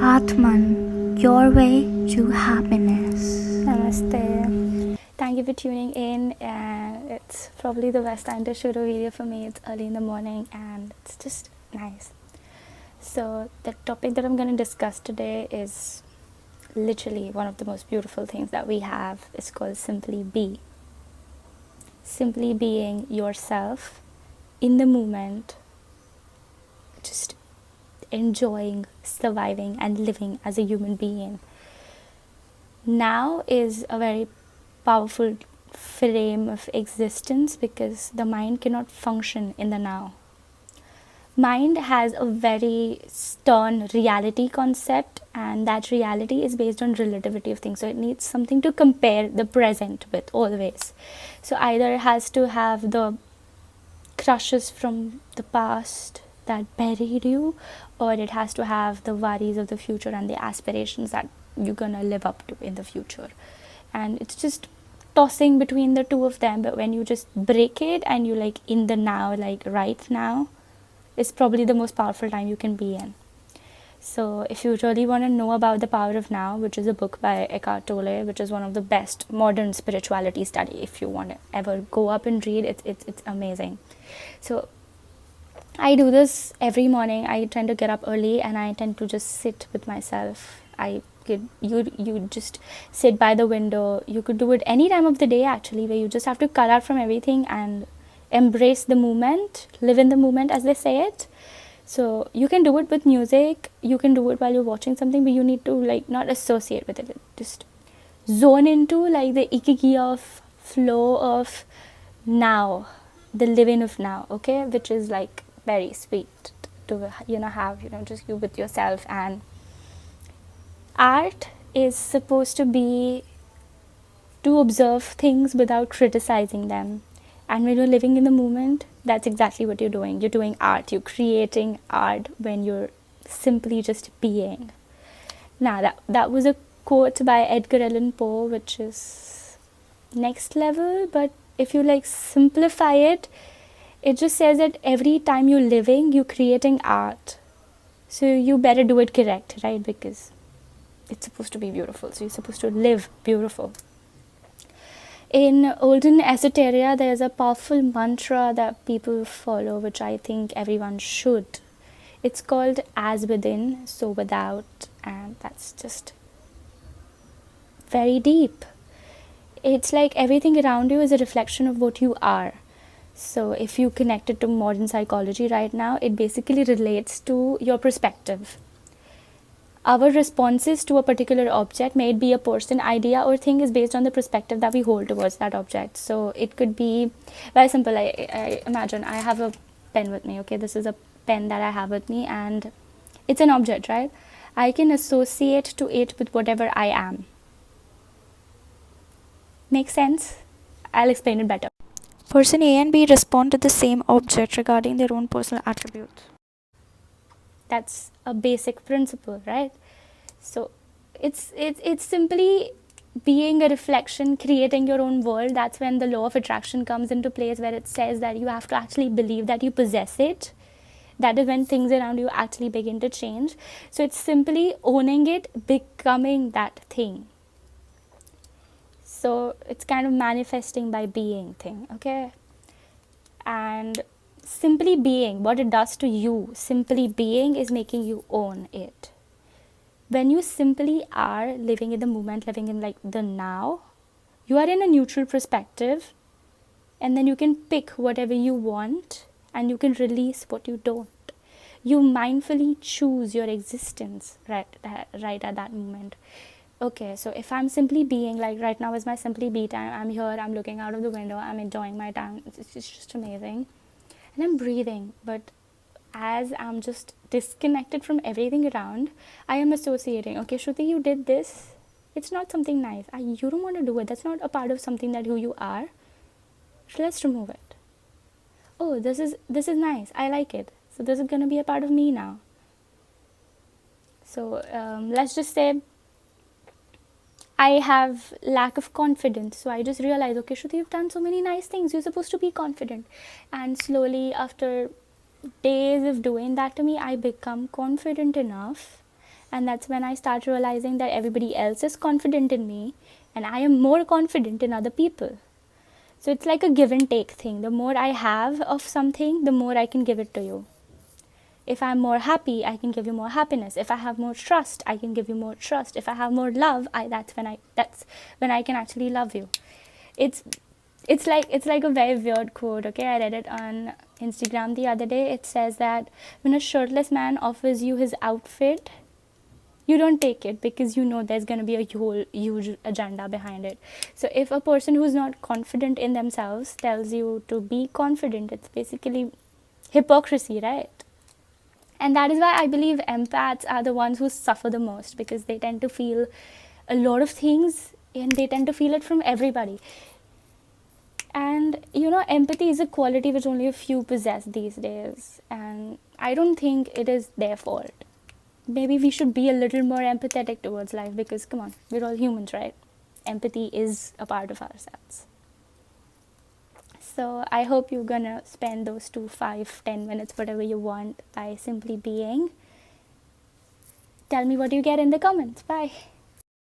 Atman, your way to happiness. Namaste. Thank you for tuning in, and it's probably the best time to shoot a video for me. It's early in the morning and it's just nice. So the topic that I'm going to discuss today is literally one of the most beautiful things that we have. It's called Simply Be. Simply being yourself in the moment, just enjoying, surviving and living as a human being. Now is a very powerful frame of existence because the mind cannot function in the now. Mind has a very stern reality concept, and that reality is based on relativity of things, so it needs something to compare the present with always. So either it has to have the crushes from the past that buried you, or it has to have the worries of the future and the aspirations that you're gonna live up to in the future. And it's just tossing between the two of them. But when you just break it and you like in the now, like right now, is probably the most powerful time you can be in. So if you really want to know about The Power of Now, which is a book by Eckhart Tolle, which is one of the best modern spirituality study, if you want to ever go up and read, it's amazing. So I do this every morning. I tend to get up early and I tend to just sit with myself. You just sit by the window. You could do it any time of the day actually, where you just have to cut out from everything and embrace the moment, live in the moment as they say it. So you can do it with music, you can do it while you're watching something, but you need to like not associate with it. Just zone into like the ikigai of flow of now, the living of now, okay, which is like very sweet to have just you with yourself. And art is supposed to be to observe things without criticizing them. And when you're living in the moment, that's exactly what you're doing. You're doing art. You're creating art when you're simply just being. Now, that was a quote by Edgar Allan Poe, which is next level. But if you like simplify it, it just says that every time you're living, you're creating art. So you better do it correct, right? Because it's supposed to be beautiful. So you're supposed to live beautiful. In olden esoteria, there's a powerful mantra that people follow, which I think everyone should. It's called as within, so without, and that's just very deep. It's like everything around you is a reflection of what you are. So if you connect it to modern psychology right now, it basically relates to your perspective. Our responses to a particular object, may it be a person, idea or thing, is based on the perspective that we hold towards that object. So it could be very simple. I imagine I have a pen with me, okay? This is a pen that I have with me and it's an object, right? I can associate to it with whatever I am. Make sense? I'll explain it better. Person A and B respond to the same object regarding their own personal attributes. That's a basic principle, right? So it's simply being a reflection, creating your own world. That's when the law of attraction comes into place, where it says that you have to actually believe that you possess it. That is when things around you actually begin to change. So it's simply owning it, becoming that thing. So it's kind of manifesting by being thing, okay? And simply being, what it does to you, simply being is making you own it. When you simply are living in the moment, living in like the now, you are in a neutral perspective, and then you can pick whatever you want and you can release what you don't. You mindfully choose your existence right at that moment. Okay, so if I'm simply being, like right now is my simply be time, I'm here, I'm looking out of the window, I'm enjoying my time, it's just amazing. And I'm breathing, but as I'm just disconnected from everything around, I am associating, okay, Shruti, you did this, it's not something nice, you don't want to do it, that's not a part of something that who you are, so let's remove it. Oh, this is nice, I like it, so this is going to be a part of me now. So let's just say I have lack of confidence. So I just realized, okay, Shruti, you've done so many nice things. You're supposed to be confident. And slowly, after days of doing that to me, I become confident enough And that's when I start realizing that everybody else is confident in me and I am more confident in other people. So it's like a give and take thing. The more I have of something, the more I can give it to you. If I'm more happy, I can give you more happiness. If I have more trust, I can give you more trust. If I have more love, that's when I can actually love you. It's it's like a very weird quote. Okay, I read it on Instagram the other day. It says that when a shirtless man offers you his outfit, you don't take it because you know there's going to be a whole huge agenda behind it. So if a person who's not confident in themselves tells you to be confident, it's basically hypocrisy, right? And that is why I believe empaths are the ones who suffer the most, because they tend to feel a lot of things and they tend to feel it from everybody. And empathy is a quality which only a few possess these days, and I don't think it is their fault. Maybe we should be a little more empathetic towards life, because come on, we're all humans, right? Empathy is a part of ourselves. So I hope you're gonna spend those 2, 5, 10 minutes, whatever you want, by simply being. Tell me what you get in the comments. Bye.